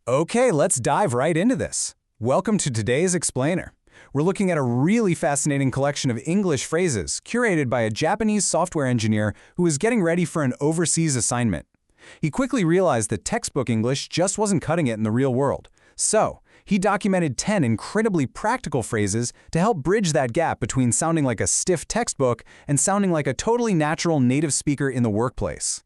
Okay, let's dive right into this. Welcome to today's Explainer. We're looking at a really fascinating collection of English phrases curated by a Japanese software engineer who was getting ready for an overseas assignment. He quickly realized that textbook English just wasn't cutting it in the real world. So, he documented 10 incredibly practical phrases to help bridge that gap between sounding like a stiff textbook and sounding like a totally natural native speaker in the workplace.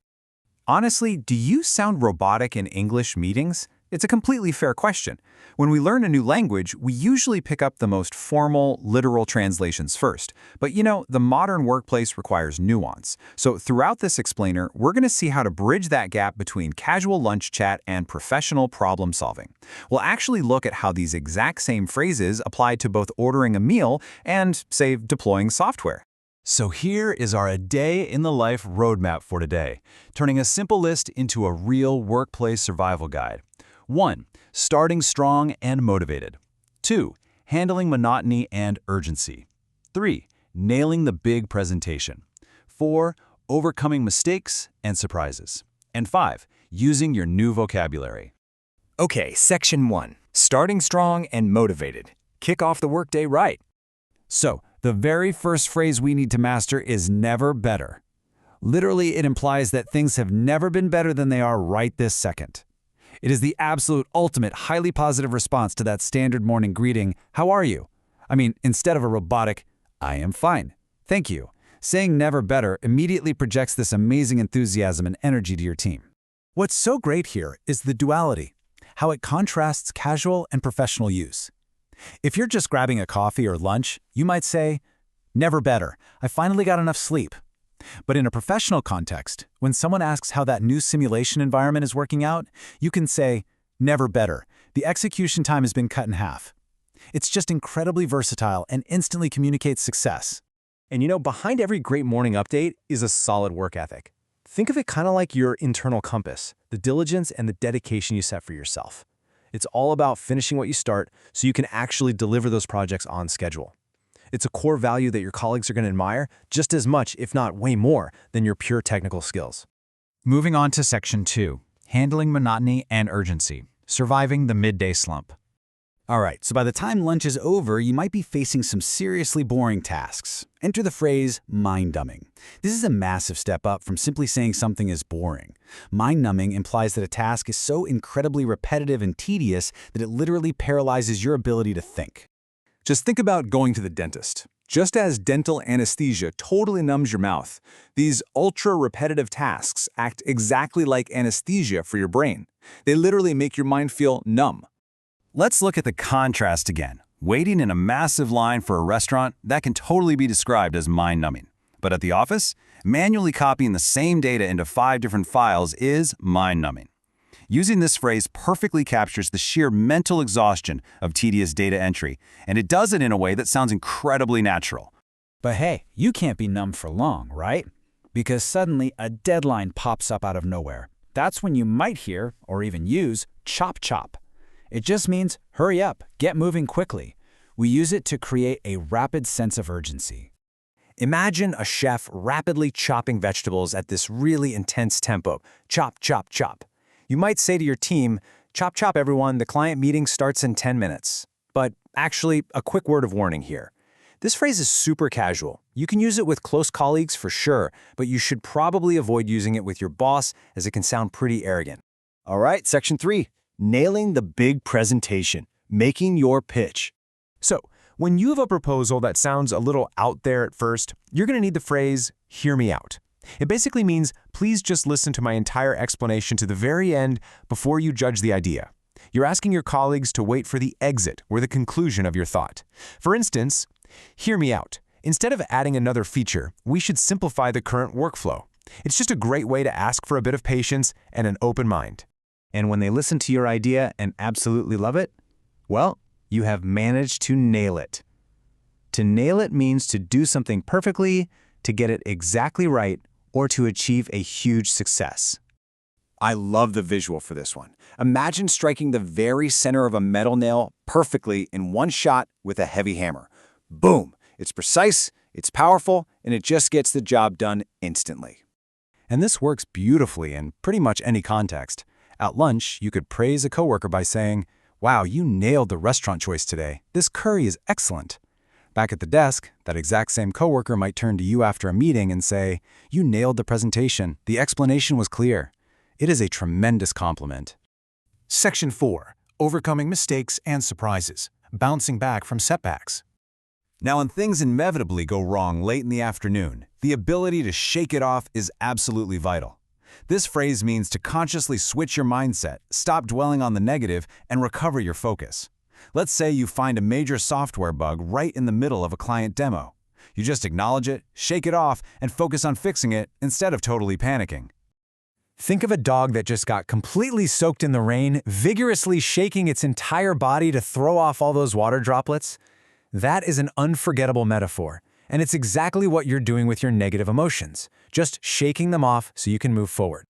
Honestly, do you sound robotic in English meetings? It's a completely fair question. When we learn a new language, we usually pick up the most formal, literal translations first. But the modern workplace requires nuance. So throughout this explainer, we're going to see how to bridge that gap between casual lunch chat and professional problem solving. We'll actually look at how these exact same phrases apply to both ordering a meal and, say, deploying software. So here is our A Day in the Life roadmap for today, turning a simple list into a real workplace survival guide. 1. Starting strong and motivated. 2. Handling monotony and urgency. 3. Nailing the big presentation. 4. Overcoming mistakes and surprises. And 5. Using your new vocabulary. Okay, Section 1. Starting strong and motivated. Kick off the workday right. So, the very first phrase we need to master is never better. Literally, it implies that things have never been better than they are right this second. It is the absolute ultimate highly positive response to that standard morning greeting, "How are you?" Instead of a robotic, "I am fine, thank you." Saying never better immediately projects this amazing enthusiasm and energy to your team. What's so great here is the duality, how it contrasts casual and professional use. If you're just grabbing a coffee or lunch, you might say, "Never better, I finally got enough sleep." But in a professional context, when someone asks how that new simulation environment is working out, you can say, "Never better, the execution time has been cut in half." It's just incredibly versatile and instantly communicates success. And behind every great morning update is a solid work ethic. Think of it kind of like your internal compass, the diligence and the dedication you set for yourself. It's all about finishing what you start so you can actually deliver those projects on schedule. It's a core value that your colleagues are going to admire just as much, if not way more, than your pure technical skills. Moving on to Section 2, handling monotony and urgency, surviving the midday slump. All right, so by the time lunch is over, you might be facing some seriously boring tasks. Enter the phrase mind-numbing. This is a massive step up from simply saying something is boring. Mind-numbing implies that a task is so incredibly repetitive and tedious that it literally paralyzes your ability to think. Just think about going to the dentist. Just as dental anesthesia totally numbs your mouth, these ultra-repetitive tasks act exactly like anesthesia for your brain. They literally make your mind feel numb. Let's look at the contrast again. Waiting in a massive line for a restaurant, that can totally be described as mind-numbing. But at the office, manually copying the same data into 5 different files is mind-numbing. Using this phrase perfectly captures the sheer mental exhaustion of tedious data entry, and it does it in a way that sounds incredibly natural. But hey, you can't be numb for long, right? Because suddenly a deadline pops up out of nowhere. That's when you might hear, or even use, chop chop. It just means hurry up, get moving quickly. We use it to create a rapid sense of urgency. Imagine a chef rapidly chopping vegetables at this really intense tempo. Chop, chop, chop. You might say to your team, "Chop, chop, everyone, the client meeting starts in 10 minutes. But actually, a quick word of warning here. This phrase is super casual. You can use it with close colleagues for sure, but you should probably avoid using it with your boss as it can sound pretty arrogant. All right, Section 3, nailing the big presentation, making your pitch. So, when you have a proposal that sounds a little out there at first, you're going to need the phrase, "Hear me out." It basically means, please just listen to my entire explanation to the very end before you judge the idea. You're asking your colleagues to wait for the exit or the conclusion of your thought. For instance, "Hear me out. Instead of adding another feature, we should simplify the current workflow." It's just a great way to ask for a bit of patience and an open mind. And when they listen to your idea and absolutely love it, well, you have managed to nail it. To nail it means to do something perfectly, to get it exactly right, or to achieve a huge success. I love the visual for this one. Imagine striking the very center of a metal nail perfectly in one shot with a heavy hammer. Boom! It's precise, it's powerful, and it just gets the job done instantly. And this works beautifully in pretty much any context. At lunch, you could praise a coworker by saying, "Wow, you nailed the restaurant choice today. This curry is excellent." Back at the desk, that exact same coworker might turn to you after a meeting and say, "You nailed the presentation. The explanation was clear." It is a tremendous compliment. Section 4. Overcoming mistakes and surprises. Bouncing back from setbacks. Now, when things inevitably go wrong late in the afternoon, the ability to shake it off is absolutely vital. This phrase means to consciously switch your mindset, stop dwelling on the negative, and recover your focus. Let's say you find a major software bug right in the middle of a client demo. You just acknowledge it, shake it off, and focus on fixing it instead of totally panicking. Think of a dog that just got completely soaked in the rain, vigorously shaking its entire body to throw off all those water droplets. That is an unforgettable metaphor, and it's exactly what you're doing with your negative emotions, just shaking them off so you can move forward.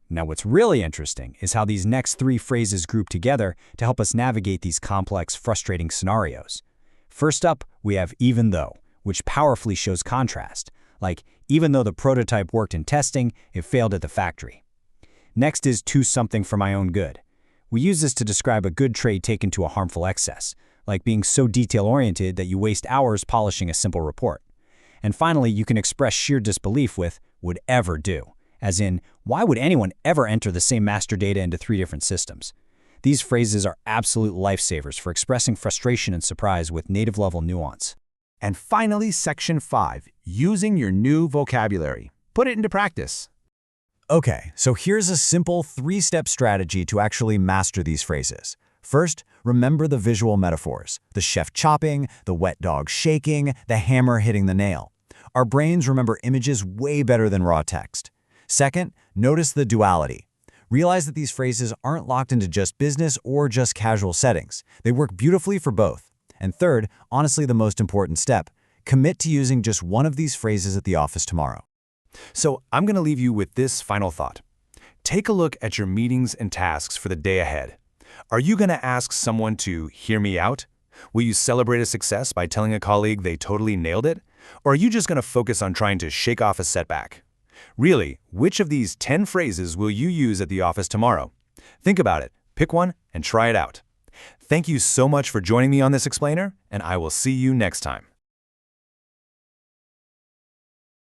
Now, what's really interesting is how these next 3 phrases group together to help us navigate these complex, frustrating scenarios. First up, we have even though, which powerfully shows contrast, like even though the prototype worked in testing, it failed at the factory. Next is to something for my own good. We use this to describe a good trade taken to a harmful excess, like being so detail-oriented that you waste hours polishing a simple report. And finally, you can express sheer disbelief with would ever do, as in, why would anyone ever enter the same master data into 3 different systems? These phrases are absolute lifesavers for expressing frustration and surprise with native-level nuance. And finally, Section 5, using your new vocabulary. Put it into practice. Okay, so here's a simple 3-step strategy to actually master these phrases. First, remember the visual metaphors, the chef chopping, the wet dog shaking, the hammer hitting the nail. Our brains remember images way better than raw text. Second, notice the duality. Realize that these phrases aren't locked into just business or just casual settings. They work beautifully for both. And third, honestly the most important step, commit to using just one of these phrases at the office tomorrow. So I'm going to leave you with this final thought. Take a look at your meetings and tasks for the day ahead. Are you going to ask someone to hear me out? Will you celebrate a success by telling a colleague they totally nailed it? Or are you just going to focus on trying to shake off a setback? Really, which of these 10 phrases will you use at the office tomorrow? Think about it, pick one, and try it out. Thank you so much for joining me on this explainer, and I will see you next time.